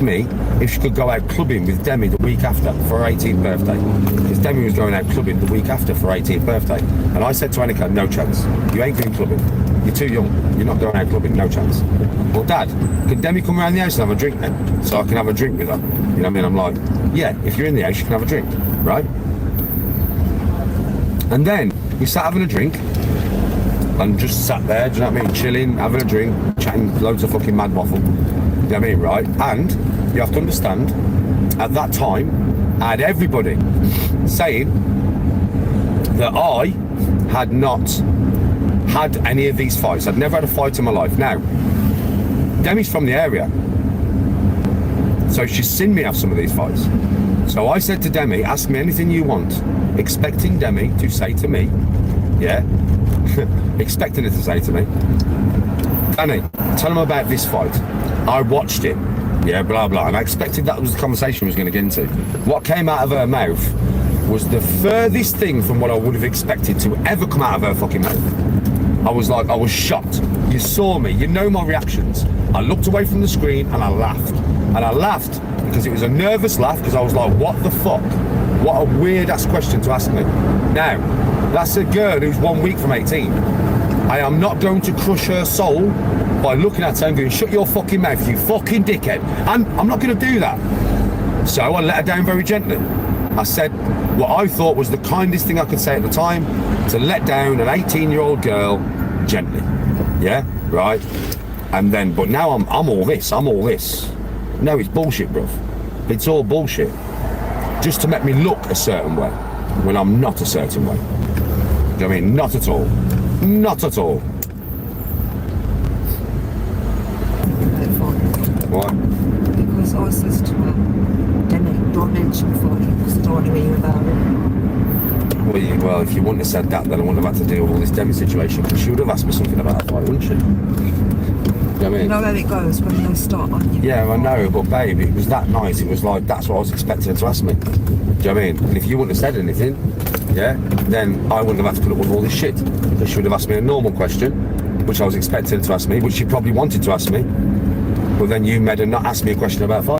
me if she could go out clubbing with Demi the week after for her 18th birthday, because Demi was going out clubbing the week after for her 18th birthday, and I said to Annika, no chance, you ain't going clubbing, you're too young, you're not going out clubbing, no chance. Well, Dad, can Demi come around the house and have a drink then, so I can have a drink with her? You know what I mean? I'm like, yeah, if you're in the house you can have a drink, right? And then we sat having a drink and just sat there, do you know what I mean, chilling, having a drink, chatting loads of fucking mad waffle. You know what I mean, right? And you have to understand, at that time, I had everybody saying that I had not had any of these fights. I'd never had a fight in my life. Now, Demi's from the area, so she's seen me have some of these fights. So I said to Demi, ask me anything you want, expecting Demi to say to me, yeah, expecting her to say to me, Danny, tell them about this fight. I watched it, yeah, blah, blah. And I expected that was the conversation we was going to get into. What came out of her mouth was the furthest thing from what I would have expected to ever come out of her fucking mouth. I was like, I was shocked. You saw me, you know my reactions. I looked away from the screen and I laughed. And I laughed because it was a nervous laugh, because I was like, what the fuck? What a weird ass question to ask me. Now, that's a girl who's 1 week from 18. I am not going to crush her soul by looking at her and going, shut your fucking mouth, you fucking dickhead. And I'm not going to do that. So I let her down very gently. I said what I thought was the kindest thing I could say at the time, to let down an 18-year-old girl gently. Yeah, right? And then, but now I'm all this, No, it's bullshit, bruv. It's all bullshit. Just to make me look a certain way when I'm not a certain way. Do you know what I mean? Not at all. Not at all. Why? Because I says to her, Demi, don't mention fighting because I don't want to hear about it. Well, if you wouldn't have said that, then I wouldn't have had to deal with all this Demi situation, because she would have asked me something about that fight, wouldn't she? You know what I mean? You know how it goes when they start on you. Yeah, I know, but babe, it was that nice. It was like, that's what I was expecting her to ask me. Do you know what I mean? And if you wouldn't have said anything, yeah, then I wouldn't have had to put up with all this shit. Because she would have asked me a normal question, which I was expecting her to ask me, which she probably wanted to ask me. But then you made her not ask me a question about fight.